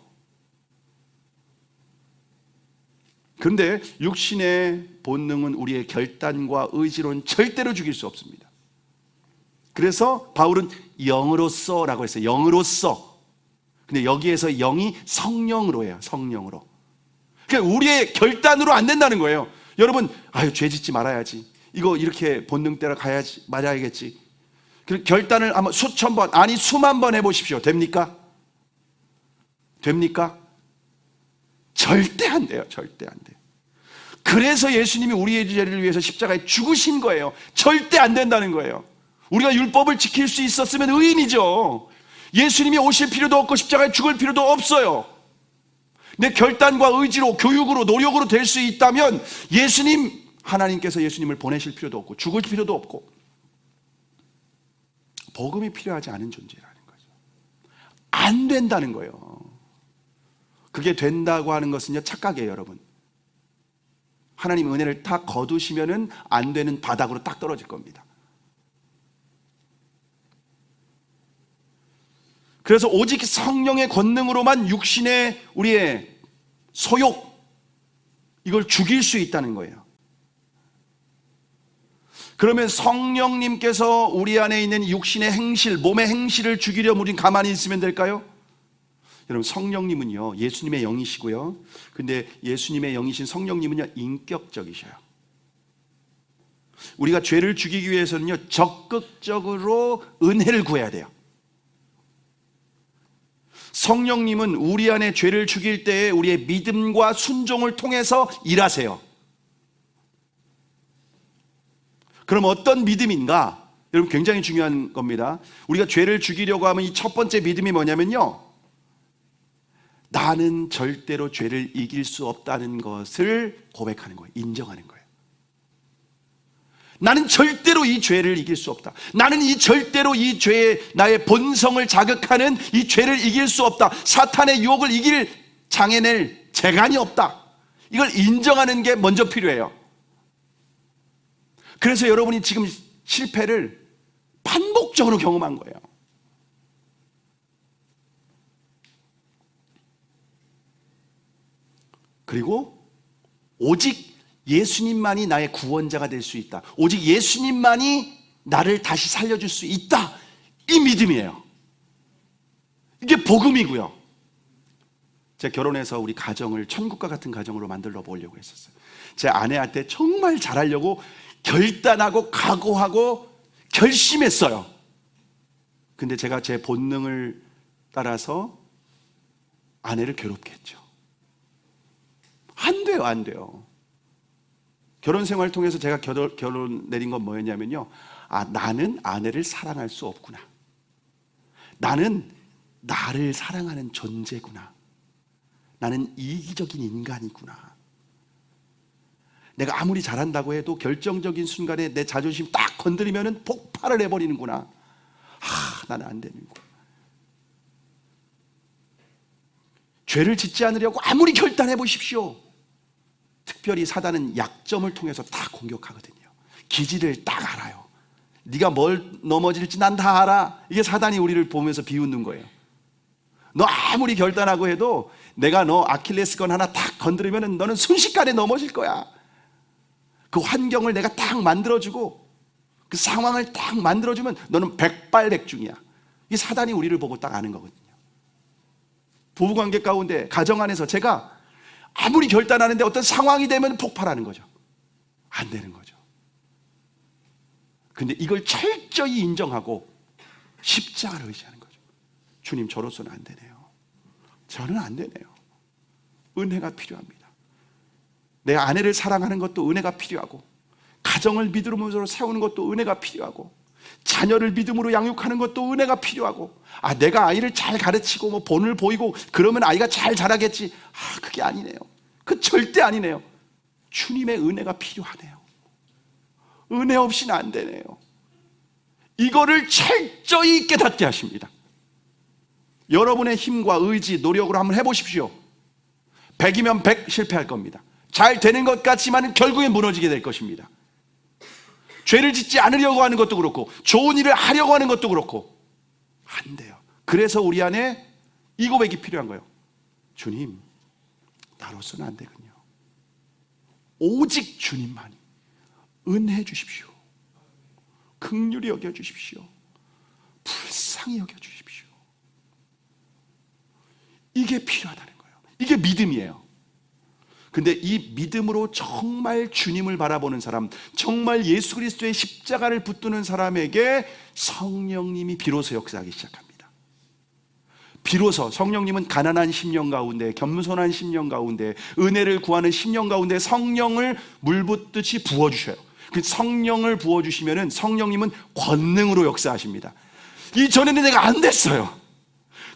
그런데 육신의 본능은 우리의 결단과 의지로는 절대로 죽일 수 없습니다. 그래서 바울은 영으로서라고 했어요. 영으로서. 근데 여기에서 영이 성령으로 해요. 성령으로. 그러니까 우리의 결단으로 안 된다는 거예요. 여러분, 아유, 죄 짓지 말아야지. 이거 이렇게 본능대로 가야지, 맞아야겠지. 그 결단을 아마 수천 번, 아니 수만 번 해보십시오. 됩니까? 됩니까? 절대 안 돼요. 절대 안 돼요. 그래서 예수님이 우리의 죄를 위해서 십자가에 죽으신 거예요. 절대 안 된다는 거예요. 우리가 율법을 지킬 수 있었으면 의인이죠. 예수님이 오실 필요도 없고 십자가에 죽을 필요도 없어요. 내 결단과 의지로, 교육으로, 노력으로 될 수 있다면 예수님, 하나님께서 예수님을 보내실 필요도 없고 죽을 필요도 없고 복음이 필요하지 않은 존재라는 거죠. 안 된다는 거예요. 그게 된다고 하는 것은요, 착각이에요, 여러분. 하나님 은혜를 딱 거두시면은 안 되는 바닥으로 딱 떨어질 겁니다. 그래서 오직 성령의 권능으로만 육신의 우리의 소욕, 이걸 죽일 수 있다는 거예요. 그러면 성령님께서 우리 안에 있는 육신의 행실, 몸의 행실을 죽이려면 우린 가만히 있으면 될까요? 여러분, 성령님은요, 예수님의 영이시고요. 근데 예수님의 영이신 성령님은요, 인격적이셔요. 우리가 죄를 죽이기 위해서는요, 적극적으로 은혜를 구해야 돼요. 성령님은 우리 안에 죄를 죽일 때에 우리의 믿음과 순종을 통해서 일하세요. 그럼 어떤 믿음인가? 여러분, 굉장히 중요한 겁니다. 우리가 죄를 죽이려고 하면 이 첫 번째 믿음이 뭐냐면요, 나는 절대로 죄를 이길 수 없다는 것을 고백하는 거예요. 인정하는 거예요. 나는 절대로 이 죄를 이길 수 없다. 나는 절대로 이 죄의 나의 본성을 자극하는 이 죄를 이길 수 없다. 사탄의 유혹을 장해낼 재간이 없다. 이걸 인정하는 게 먼저 필요해요. 그래서 여러분이 지금 실패를 반복적으로 경험한 거예요. 그리고 오직 예수님만이 나의 구원자가 될 수 있다. 오직 예수님만이 나를 다시 살려줄 수 있다. 이 믿음이에요. 이게 복음이고요. 제가 결혼해서 우리 가정을 천국과 같은 가정으로 만들어 보려고 했었어요. 제 아내한테 정말 잘하려고 결단하고 각오하고 결심했어요. 근데 제가 제 본능을 따라서 아내를 괴롭게 했죠. 안 돼요, 안 돼요. 결혼 생활을 통해서 제가 결론 내린 건 뭐였냐면요, 나는 아내를 사랑할 수 없구나. 나는 나를 사랑하는 존재구나. 나는 이기적인 인간이구나. 내가 아무리 잘한다고 해도 결정적인 순간에 내 자존심 딱 건드리면 폭발을 해버리는구나. 나는 안 되는구나. 죄를 짓지 않으려고 아무리 결단해 보십시오. 특별히 사단은 약점을 통해서 다 공격하거든요. 기질을 딱 알아요. 네가 뭘 넘어질지 난 다 알아. 이게 사단이 우리를 보면서 비웃는 거예요. 너 아무리 결단하고 해도 내가 너 아킬레스건 하나 딱 건드리면 너는 순식간에 넘어질 거야. 그 환경을 내가 딱 만들어주고 그 상황을 딱 만들어주면 너는 백발백중이야. 이 사단이 우리를 보고 딱 아는 거거든요. 부부관계 가운데, 가정 안에서 제가 아무리 결단하는데 어떤 상황이 되면 폭발하는 거죠. 안 되는 거죠. 근데 이걸 철저히 인정하고 십자가를 의지하는 거죠. 주님, 저로서는 안 되네요. 저는 안 되네요. 은혜가 필요합니다. 내 아내를 사랑하는 것도 은혜가 필요하고, 가정을 믿음으로 세우는 것도 은혜가 필요하고, 자녀를 믿음으로 양육하는 것도 은혜가 필요하고, 내가 아이를 잘 가르치고 뭐 본을 보이고 그러면 아이가 잘 자라겠지. 그게 아니네요. 그 절대 아니네요. 주님의 은혜가 필요하네요. 은혜 없이는 안 되네요. 이거를 철저히 깨닫게 하십니다. 여러분의 힘과 의지, 노력으로 한번 해보십시오. 100이면 100 실패할 겁니다. 잘 되는 것 같지만 결국엔 무너지게 될 것입니다. 죄를 짓지 않으려고 하는 것도 그렇고, 좋은 일을 하려고 하는 것도 그렇고 안 돼요. 그래서 우리 안에 이 고백이 필요한 거예요. 주님, 나로서는 안 되군요. 오직 주님만이 은혜해 주십시오. 긍휼히 여겨 주십시오. 불쌍히 여겨 주십시오. 이게 필요하다는 거예요. 이게 믿음이에요. 근데 이 믿음으로 정말 주님을 바라보는 사람, 정말 예수 그리스도의 십자가를 붙드는 사람에게 성령님이 비로소 역사하기 시작합니다. 비로소 성령님은 가난한 심령 가운데, 겸손한 심령 가운데, 은혜를 구하는 심령 가운데 성령을 물붓듯이 부어주셔요. 그 성령을 부어주시면은 성령님은 권능으로 역사하십니다. 이전에는 내가 안 됐어요.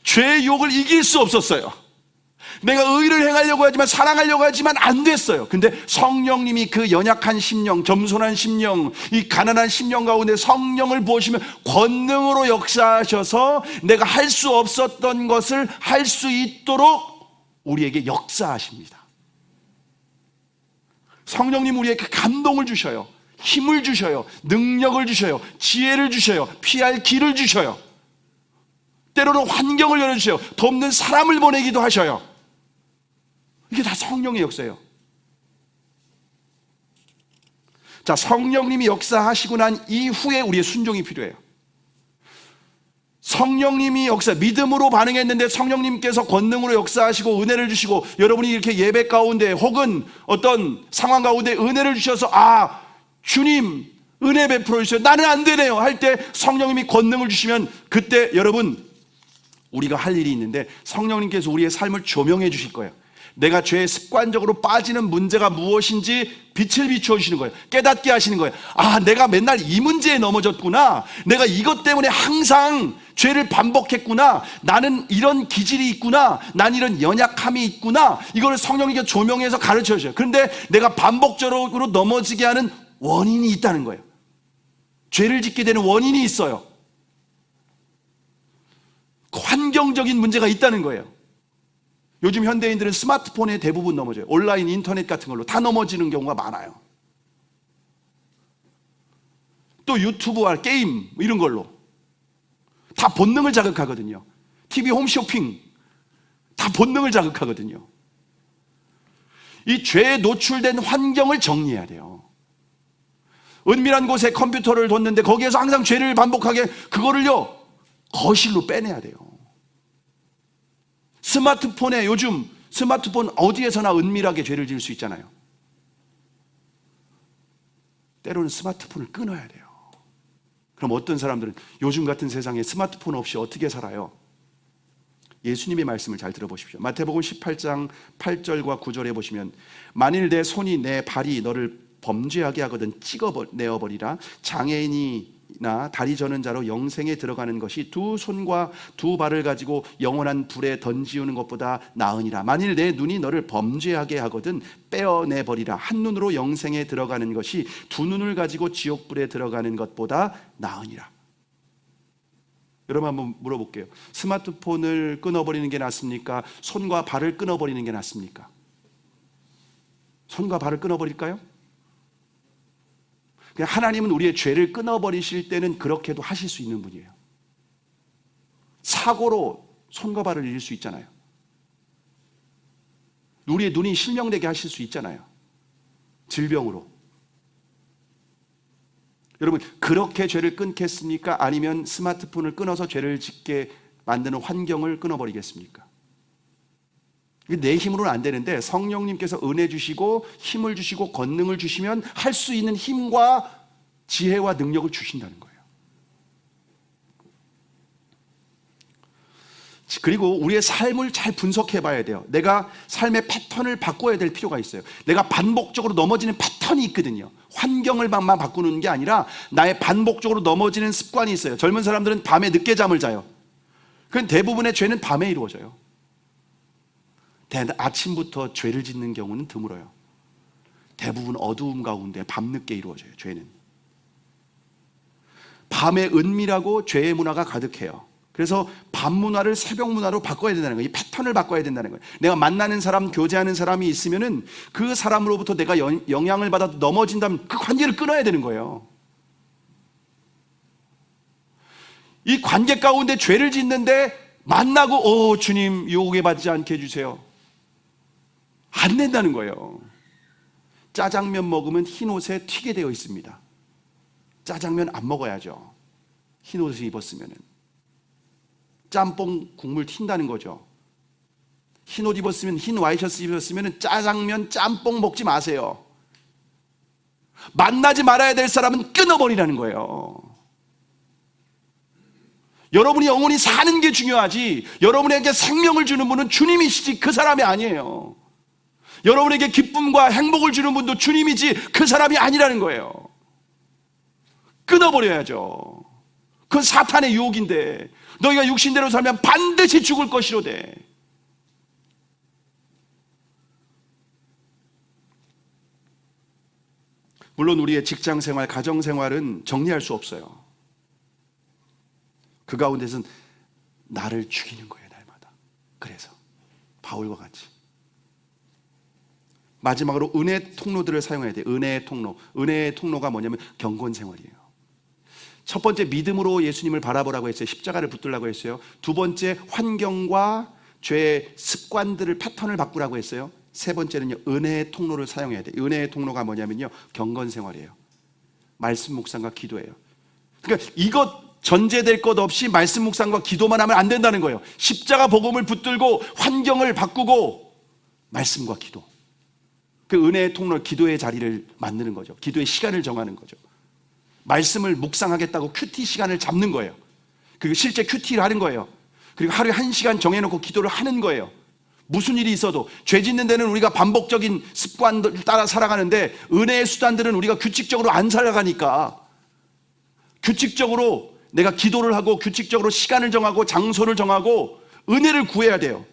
죄의 유혹을 이길 수 없었어요. 내가 의를 행하려고 하지만, 사랑하려고 하지만 안 됐어요. 근데 성령님이 그 연약한 심령, 겸손한 심령, 이 가난한 심령 가운데 성령을 부으시면 권능으로 역사하셔서 내가 할 수 없었던 것을 할 수 있도록 우리에게 역사하십니다. 성령님 우리에게 감동을 주셔요. 힘을 주셔요. 능력을 주셔요. 지혜를 주셔요. 피할 길을 주셔요. 때로는 환경을 열어주셔요. 돕는 사람을 보내기도 하셔요. 이게 다 성령의 역사예요. 자, 성령님이 역사하시고 난 이후에 우리의 순종이 필요해요. 성령님이 믿음으로 반응했는데 성령님께서 권능으로 역사하시고 은혜를 주시고, 여러분이 이렇게 예배 가운데 혹은 어떤 상황 가운데 은혜를 주셔서 주님 은혜 베풀어 주셔요. 나는 안 되네요 할 때 성령님이 권능을 주시면, 그때 여러분 우리가 할 일이 있는데 성령님께서 우리의 삶을 조명해 주실 거예요. 내가 죄에 습관적으로 빠지는 문제가 무엇인지 빛을 비추어 주시는 거예요. 깨닫게 하시는 거예요. 내가 맨날 이 문제에 넘어졌구나. 내가 이것 때문에 항상 죄를 반복했구나. 나는 이런 기질이 있구나. 난 이런 연약함이 있구나. 이걸 성령님께 조명해서 가르쳐 주셔요. 그런데 내가 반복적으로 넘어지게 하는 원인이 있다는 거예요. 죄를 짓게 되는 원인이 있어요. 환경적인 문제가 있다는 거예요. 요즘 현대인들은 스마트폰에 대부분 넘어져요. 온라인 인터넷 같은 걸로 다 넘어지는 경우가 많아요. 또 유튜브와 게임 이런 걸로 다 본능을 자극하거든요. TV 홈쇼핑 다 본능을 자극하거든요. 이 죄에 노출된 환경을 정리해야 돼요. 은밀한 곳에 컴퓨터를 뒀는데 거기에서 항상 죄를 반복하게, 그거를요 거실로 빼내야 돼요. 스마트폰에, 요즘 스마트폰 어디에서나 은밀하게 죄를 지을 수 있잖아요. 때로는 스마트폰을 끊어야 돼요. 그럼 어떤 사람들은 요즘 같은 세상에 스마트폰 없이 어떻게 살아요? 예수님의 말씀을 잘 들어보십시오. 마태복음 18장 8절과 9절에 보시면, 만일 내 손이 내 발이 너를 범죄하게 하거든 찍어내어버리라. 장애인이나 다리 저는 자로 영생에 들어가는 것이 두 손과 두 발을 가지고 영원한 불에 던지우는 것보다 나으니라. 만일 내 눈이 너를 범죄하게 하거든 빼어내버리라. 한 눈으로 영생에 들어가는 것이 두 눈을 가지고 지옥불에 들어가는 것보다 나으니라. 여러분 한번 물어볼게요. 스마트폰을 끊어버리는 게 낫습니까? 손과 발을 끊어버리는 게 낫습니까? 손과 발을 끊어버릴까요? 하나님은 우리의 죄를 끊어버리실 때는 그렇게도 하실 수 있는 분이에요. 사고로 손과 발을 잃을 수 있잖아요. 우리의 눈이 실명되게 하실 수 있잖아요. 질병으로. 여러분, 그렇게 죄를 끊겠습니까? 아니면 스마트폰을 끊어서 죄를 짓게 만드는 환경을 끊어버리겠습니까? 내 힘으로는 안 되는데 성령님께서 은혜 주시고 힘을 주시고 권능을 주시면 할 수 있는 힘과 지혜와 능력을 주신다는 거예요. 그리고 우리의 삶을 잘 분석해 봐야 돼요. 내가 삶의 패턴을 바꿔야 될 필요가 있어요. 내가 반복적으로 넘어지는 패턴이 있거든요. 환경을 바꾸는 게 아니라 나의 반복적으로 넘어지는 습관이 있어요. 젊은 사람들은 밤에 늦게 잠을 자요. 그건 대부분의 죄는 밤에 이루어져요. 아침부터 죄를 짓는 경우는 드물어요. 대부분 어두움 가운데 밤늦게 이루어져요. 죄는 밤에 은밀하고 죄의 문화가 가득해요. 그래서 밤 문화를 새벽 문화로 바꿔야 된다는 거예요. 이 패턴을 바꿔야 된다는 거예요. 내가 만나는 사람, 교제하는 사람이 있으면은 그 사람으로부터 내가 영향을 받아 넘어진다면 그 관계를 끊어야 되는 거예요. 이 관계 가운데 죄를 짓는데 만나고 주님 유혹에 받지 않게 해주세요. 안 된다는 거예요. 짜장면 먹으면 흰옷에 튀게 되어 있습니다. 짜장면 안 먹어야죠. 흰옷을 입었으면은. 짬뽕 국물 튄다는 거죠. 흰옷 입었으면, 흰 와이셔츠 입었으면 짜장면, 짬뽕 먹지 마세요. 만나지 말아야 될 사람은 끊어버리라는 거예요. 여러분이 영원히 사는 게 중요하지, 여러분에게 생명을 주는 분은 주님이시지 그 사람이 아니에요. 여러분에게 기쁨과 행복을 주는 분도 주님이지 그 사람이 아니라는 거예요. 끊어버려야죠. 그건 사탄의 유혹인데 너희가 육신대로 살면 반드시 죽을 것이로되. 물론 우리의 직장생활, 가정생활은 정리할 수 없어요. 그 가운데서는 나를 죽이는 거예요, 날마다. 그래서 바울과 같이 마지막으로 은혜의 통로들을 사용해야 돼요. 은혜의 통로. 은혜의 통로가 뭐냐면 경건생활이에요. 첫 번째, 믿음으로 예수님을 바라보라고 했어요. 십자가를 붙들라고 했어요. 두 번째, 환경과 죄의 습관들을, 패턴을 바꾸라고 했어요. 세 번째는요, 은혜의 통로를 사용해야 돼요. 은혜의 통로가 뭐냐면요, 경건생활이에요. 말씀 묵상과 기도예요. 그러니까 이것 전제될 것 없이 말씀 묵상과 기도만 하면 안 된다는 거예요. 십자가 복음을 붙들고 환경을 바꾸고 말씀과 기도. 그 은혜의 통로, 기도의 자리를 만드는 거죠. 기도의 시간을 정하는 거죠. 말씀을 묵상하겠다고 큐티 시간을 잡는 거예요. 그리고 실제 큐티를 하는 거예요. 그리고 하루에 1시간 정해놓고 기도를 하는 거예요. 무슨 일이 있어도. 죄 짓는 데는 우리가 반복적인 습관을 따라 살아가는데 은혜의 수단들은 우리가 규칙적으로 안 살아가니까 규칙적으로 내가 기도를 하고 규칙적으로 시간을 정하고 장소를 정하고 은혜를 구해야 돼요.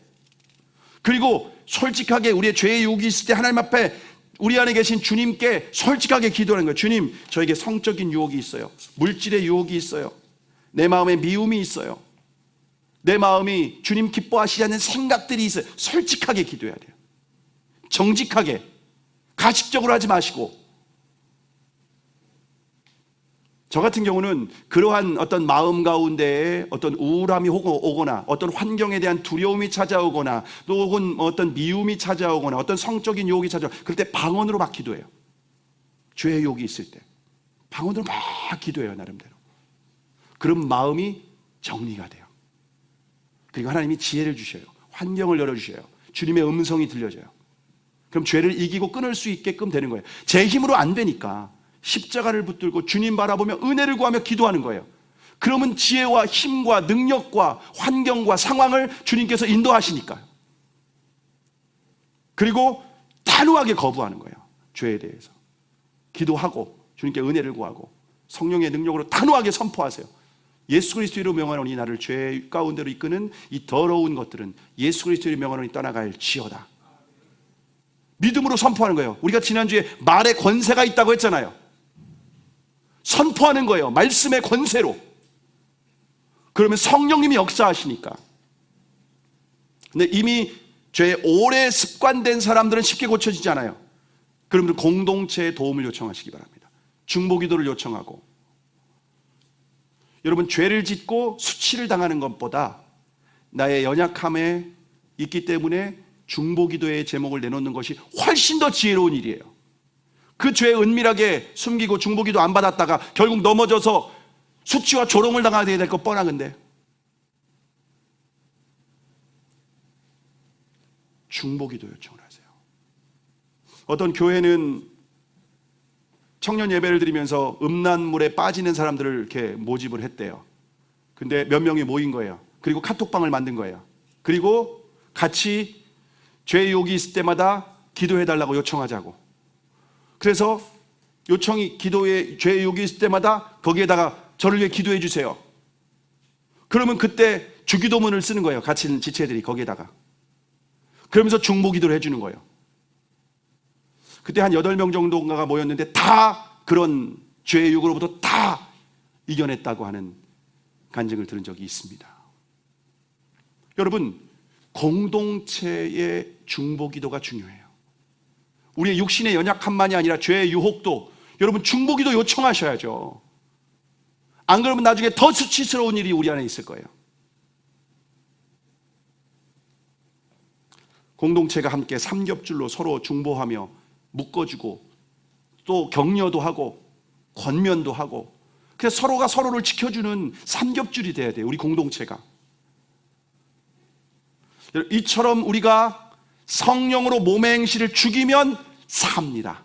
그리고 솔직하게 우리의 죄의 유혹이 있을 때 하나님 앞에 우리 안에 계신 주님께 솔직하게 기도하는 거예요. 주님, 저에게 성적인 유혹이 있어요. 물질의 유혹이 있어요. 내 마음에 미움이 있어요. 내 마음이 주님 기뻐하시지 않는 생각들이 있어요. 솔직하게 기도해야 돼요. 정직하게, 가식적으로 하지 마시고. 저 같은 경우는 그러한 어떤 마음 가운데에 어떤 우울함이 오거나 어떤 환경에 대한 두려움이 찾아오거나 또 혹은 어떤 미움이 찾아오거나 어떤 성적인 유혹이 찾아오거나 그럴 때 방언으로 막 기도해요. 죄의 유혹이 있을 때 방언으로 막 기도해요. 나름대로. 그럼 마음이 정리가 돼요. 그리고 하나님이 지혜를 주셔요. 환경을 열어주셔요. 주님의 음성이 들려져요. 그럼 죄를 이기고 끊을 수 있게끔 되는 거예요. 제 힘으로 안 되니까 십자가를 붙들고 주님 바라보며 은혜를 구하며 기도하는 거예요. 그러면 지혜와 힘과 능력과 환경과 상황을 주님께서 인도하시니까요. 그리고 단호하게 거부하는 거예요. 죄에 대해서 기도하고 주님께 은혜를 구하고 성령의 능력으로 단호하게 선포하세요. 예수 그리스도로 명하노니 나를 죄 가운데로 이끄는 이 더러운 것들은 예수 그리스도로 명하노니 떠나갈지어다. 믿음으로 선포하는 거예요. 우리가 지난주에 말의 권세가 있다고 했잖아요. 선포하는 거예요. 말씀의 권세로. 그러면 성령님이 역사하시니까. 근데 이미 죄에 오래 습관된 사람들은 쉽게 고쳐지지 않아요. 그러면 공동체의 도움을 요청하시기 바랍니다. 중보기도를 요청하고. 여러분, 죄를 짓고 수치를 당하는 것보다 나의 연약함에 있기 때문에 중보기도의 제목을 내놓는 것이 훨씬 더 지혜로운 일이에요. 그 죄에 은밀하게 숨기고 중보기도 안 받았다가 결국 넘어져서 수치와 조롱을 당하게 될 거 뻔한데 중보기도 요청을 하세요. 어떤 교회는 청년 예배를 드리면서 음란물에 빠지는 사람들을 이렇게 모집을 했대요. 근데 몇 명이 모인 거예요. 그리고 카톡방을 만든 거예요. 그리고 같이 죄 유혹이 있을 때마다 기도해달라고 요청하자고. 그래서 기도에 죄 유혹이 있을 때마다 거기에다가 저를 위해 기도해 주세요. 그러면 그때 주기도문을 쓰는 거예요. 같이 있는 지체들이 거기에다가. 그러면서 중보 기도를 해주는 거예요. 그때 한 8명 정도가 모였는데 다 그런 죄의 유혹으로부터 다 이겨냈다고 하는 간증을 들은 적이 있습니다. 여러분, 공동체의 중보 기도가 중요해요. 우리의 육신의 연약함만이 아니라 죄의 유혹도 여러분 중보 기도 요청하셔야죠. 안 그러면 나중에 더 수치스러운 일이 우리 안에 있을 거예요. 공동체가 함께 삼겹줄로 서로 중보하며 묶어주고 또 격려도 하고 권면도 하고, 그래서 서로가 서로를 지켜주는 삼겹줄이 돼야 돼요. 우리 공동체가. 이처럼 우리가 성령으로 몸의 행실을 죽이면 삽니다.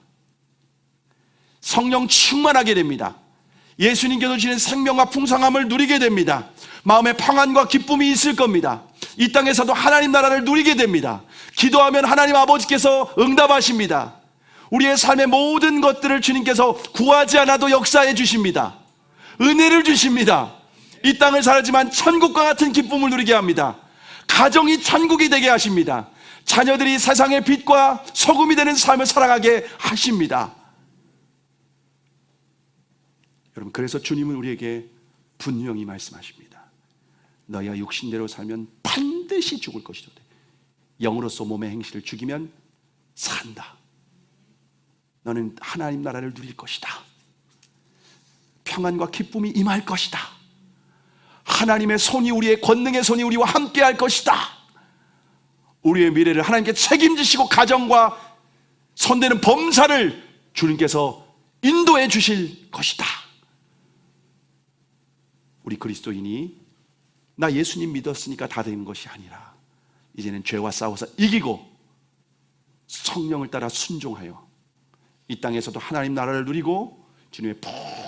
성령 충만하게 됩니다. 예수님께서 주시는 생명과 풍성함을 누리게 됩니다. 마음에 평안과 기쁨이 있을 겁니다. 이 땅에서도 하나님 나라를 누리게 됩니다. 기도하면 하나님 아버지께서 응답하십니다. 우리의 삶의 모든 것들을 주님께서 구하지 않아도 역사해 주십니다. 은혜를 주십니다. 이 땅을 살지만 천국과 같은 기쁨을 누리게 합니다. 가정이 천국이 되게 하십니다. 자녀들이 세상의 빛과 소금이 되는 삶을 살아가게 하십니다. 여러분, 그래서 주님은 우리에게 분명히 말씀하십니다. 너희가 육신대로 살면 반드시 죽을 것이다. 영으로서 몸의 행실을 죽이면 산다. 너는 하나님 나라를 누릴 것이다. 평안과 기쁨이 임할 것이다. 하나님의 손이, 우리의 권능의 손이 우리와 함께 할 것이다. 우리의 미래를 하나님께 책임지시고 가정과 손대는 범사를 주님께서 인도해 주실 것이다. 우리 그리스도인이 나 예수님 믿었으니까 다 된 것이 아니라 이제는 죄와 싸워서 이기고 성령을 따라 순종하여 이 땅에서도 하나님 나라를 누리고 주님의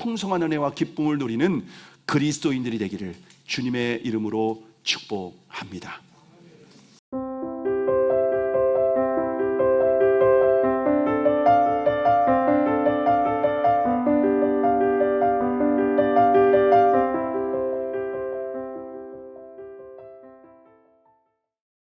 풍성한 은혜와 기쁨을 누리는 그리스도인들이 되기를 주님의 이름으로 축복합니다.